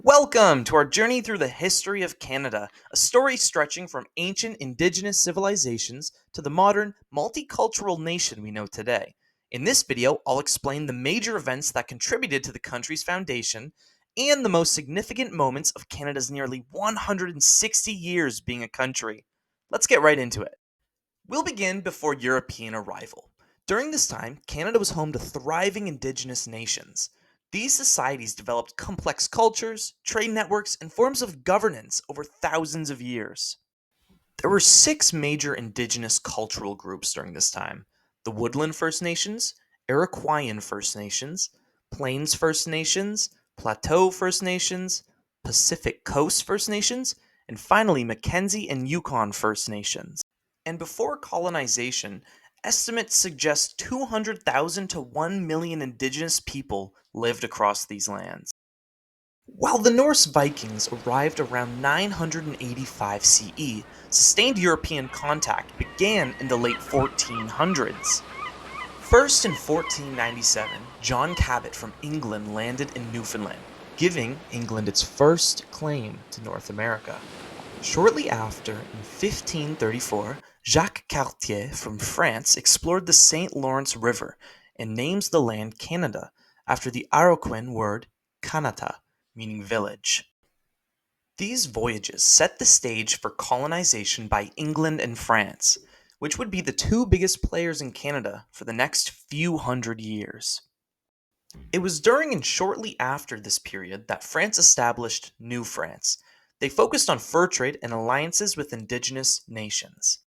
Welcome to our journey through the history of Canada, a story stretching from ancient Indigenous civilizations to the modern, multicultural nation we know today. In this video, I'll explain the major events that contributed to the country's foundation and the most significant moments of Canada's nearly 160 years being a country. Let's get right into it. We'll begin before European arrival. During this time, Canada was home to thriving Indigenous nations. These societies developed complex cultures, trade networks, and forms of governance over thousands of years. There were six major Indigenous cultural groups during this time: the Woodland First Nations, Iroquoian First Nations, Plains First Nations, Plateau First Nations, Pacific Coast First Nations, and finally Mackenzie and Yukon First Nations. And before colonization, estimates suggest 200,000 to 1 million indigenous people lived across these lands. While the Norse Vikings arrived around 985 CE, sustained European contact began in the late 1400s. First in 1497, John Cabot from England landed in Newfoundland, giving England its first claim to North America. Shortly after, in 1534, Jacques Cartier from France explored the St. Lawrence River and names the land Canada after the Iroquois word Kanata, meaning village. These voyages set the stage for colonization by England and France, which would be the two biggest players in Canada for the next few hundred years. It was during and shortly after this period that France established New France. They focused on fur trade and alliances with indigenous nations.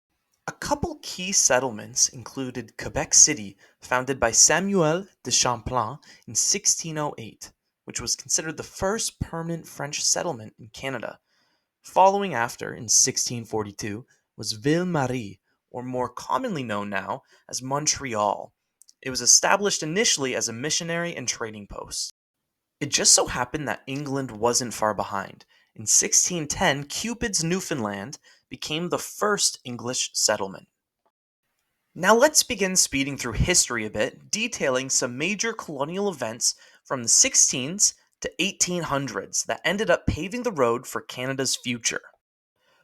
A couple key settlements included Quebec City, founded by Samuel de Champlain in 1608, which was considered the first permanent French settlement in Canada. Following after, in 1642, was Ville Marie, or more commonly known now as Montreal. It was established initially as a missionary and trading post. It just so happened that England wasn't far behind. In 1610, Cupid's Newfoundland became the first English settlement. Now let's begin speeding through history a bit, detailing some major colonial events from the 16s to 1800s that ended up paving the road for Canada's future.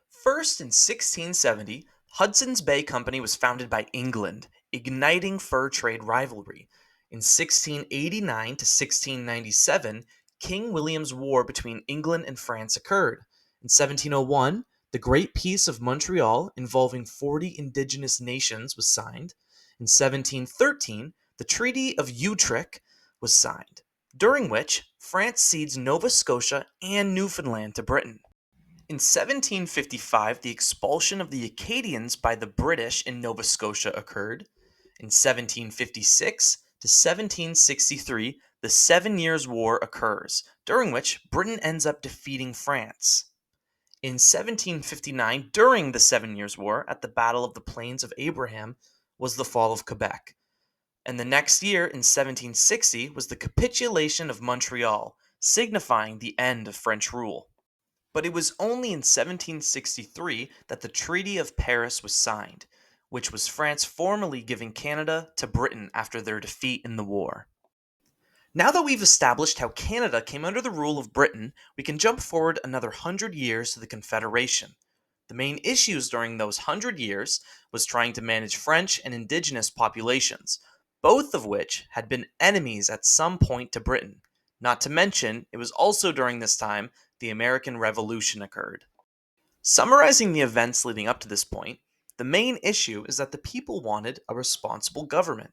First, in 1670, Hudson's Bay Company was founded by England, igniting fur trade rivalry. In 1689 to 1697, King William's War between England and France occurred. In 1701, the Great Peace of Montreal, involving 40 indigenous nations, was signed. In 1713, the Treaty of Utrecht was signed, during which France cedes Nova Scotia and Newfoundland to Britain. In 1755, the expulsion of the Acadians by the British in Nova Scotia occurred. In 1756 to 1763, the 7 Years' War occurs, during which Britain ends up defeating France. In 1759, during the 7 Years' War, at the Battle of the Plains of Abraham, was the fall of Quebec. And the next year, in 1760, was the capitulation of Montreal, signifying the end of French rule. But it was only in 1763 that the Treaty of Paris was signed, which was France formally giving Canada to Britain after their defeat in the war. Now that we've established how Canada came under the rule of Britain, we can jump forward another 100 years to the Confederation. The main issues during those 100 years was trying to manage French and Indigenous populations, both of which had been enemies at some point to Britain. Not to mention, it was also during this time the American Revolution occurred. Summarizing the events leading up to this point, the main issue is that the people wanted a responsible government.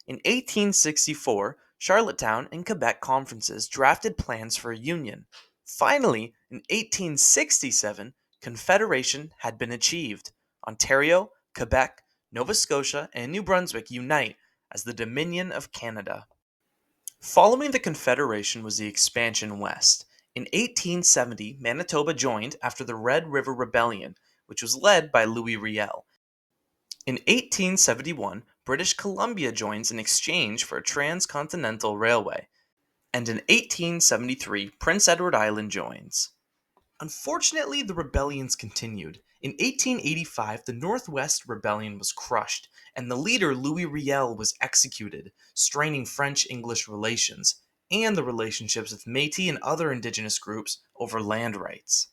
In 1864, Charlottetown and Quebec conferences drafted plans for a union. Finally, in 1867, Confederation had been achieved. Ontario, Quebec, Nova Scotia, and New Brunswick unite as the Dominion of Canada. Following the Confederation was the expansion west. In 1870, Manitoba joined after the Red River Rebellion, which was led by Louis Riel. In 1871, British Columbia joins in exchange for a transcontinental railway. And in 1873, Prince Edward Island joins. Unfortunately, the rebellions continued. In 1885, the Northwest Rebellion was crushed, and the leader Louis Riel was executed, straining French-English relations. and the relationships with Métis and other Indigenous groups over land rights.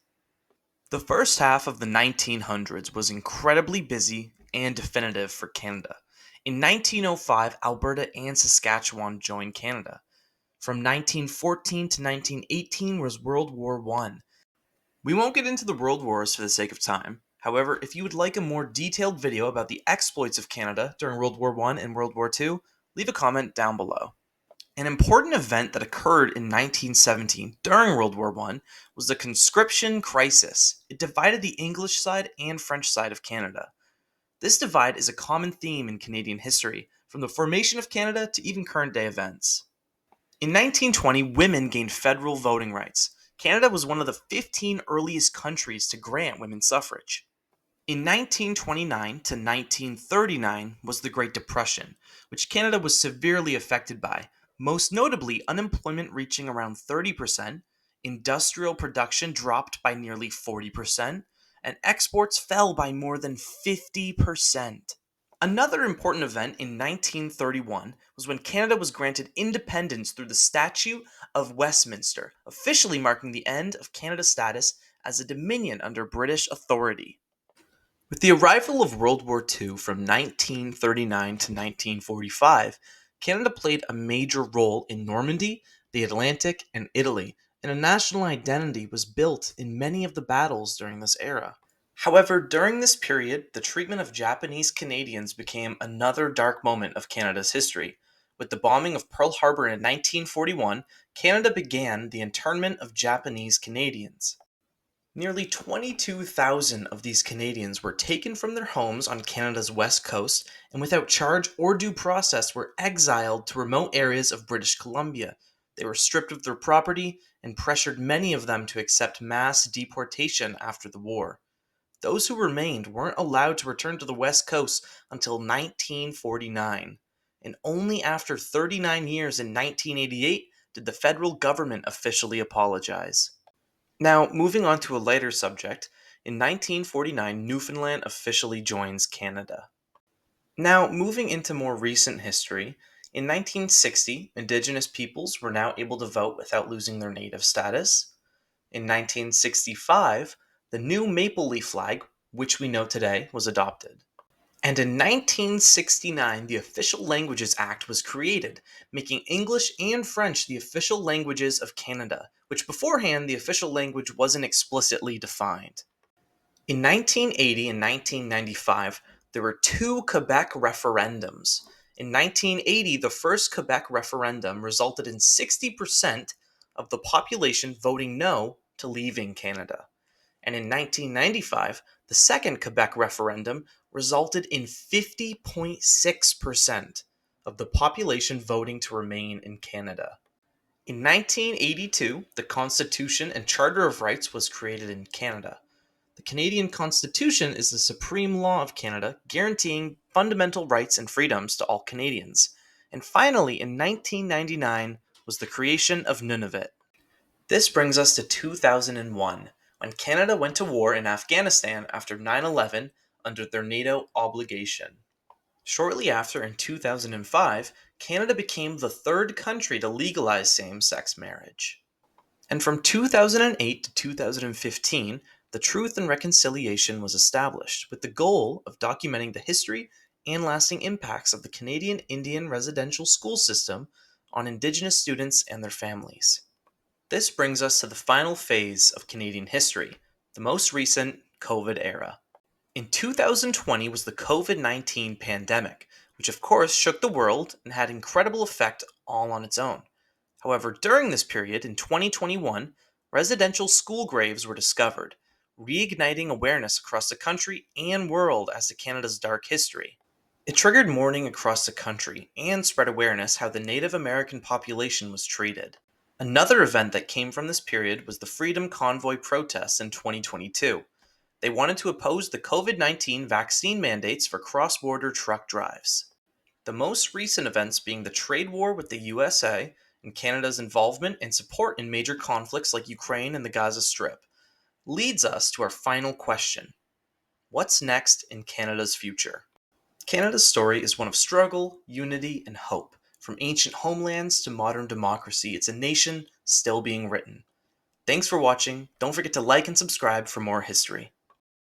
The first half of the 1900s was incredibly busy and definitive for Canada. In 1905, Alberta and Saskatchewan joined Canada. From 1914 to 1918 was World War I. We won't get into the World Wars for the sake of time. However, if you would like a more detailed video about the exploits of Canada during World War I and World War II, leave a comment down below. An important event that occurred in 1917 during World War I was the conscription crisis. It divided the English side and French side of Canada. This divide is a common theme in Canadian history, from the formation of Canada to even current day events. In 1920, women gained federal voting rights. Canada was one of the 15 earliest countries to grant women suffrage. In 1929 to 1939 was the Great Depression, which Canada was severely affected by, most notably unemployment reaching around 30%, industrial production dropped by nearly 40%, and exports fell by more than 50%. Another important event in 1931 was when Canada was granted independence through the Statute of Westminster, officially marking the end of Canada's status as a dominion under British authority. With the arrival of World War II from 1939 to 1945, Canada played a major role in Normandy, the Atlantic, and Italy, and a national identity was built in many of the battles during this era. However, during this period, the treatment of Japanese Canadians became another dark moment of Canada's history. With the bombing of Pearl Harbor in 1941, Canada began the internment of Japanese Canadians. Nearly 22,000 of these Canadians were taken from their homes on Canada's west coast and without charge or due process were exiled to remote areas of British Columbia. They were stripped of their property and pressured many of them to accept mass deportation after the war. Those who remained weren't allowed to return to the West Coast until 1949, and only after 39 years in 1988 did the federal government officially apologize. Now, moving on to a lighter subject, in 1949, Newfoundland officially joins Canada. Now, moving into more recent history, in 1960, Indigenous peoples were now able to vote without losing their native status. In 1965, the new maple leaf flag, which we know today, was adopted. And in 1969, the Official Languages Act was created, making English and French the official languages of Canada, which beforehand the official language wasn't explicitly defined. In 1980 and 1995, there were two Quebec referendums. In 1980, the first Quebec referendum resulted in 60% of the population voting no to leaving Canada. And in 1995, the second Quebec referendum resulted in 50.6% of the population voting to remain in Canada. In 1982, the Constitution and Charter of Rights was created in Canada. The Canadian Constitution is the supreme law of Canada, guaranteeing fundamental rights and freedoms to all Canadians. And finally, in 1999, was the creation of Nunavut. This brings us to 2001, when Canada went to war in Afghanistan after 9/11 under their NATO obligation. Shortly after, in 2005, Canada became the third country to legalize same-sex marriage. And from 2008 to 2015, the Truth and Reconciliation was established, with the goal of documenting the history and lasting impacts of the Canadian Indian residential school system on Indigenous students and their families. This brings us to the final phase of Canadian history, the most recent COVID era. In 2020 was the COVID-19 pandemic, which of course shook the world and had incredible effect all on its own. However, during this period in 2021, residential school graves were discovered, reigniting awareness across the country and world as to Canada's dark history. It triggered mourning across the country and spread awareness how the Native American population was treated. Another event that came from this period was the Freedom Convoy protests in 2022. They wanted to oppose the COVID-19 vaccine mandates for cross-border truck drives. The most recent events being the trade war with the USA and Canada's involvement and support in major conflicts like Ukraine and the Gaza Strip, leads us to our final question. What's next in Canada's future? Canada's story is one of struggle, unity, and hope. From ancient homelands to modern democracy, it's a nation still being written. Thanks for watching. Don't forget to like and subscribe for more history.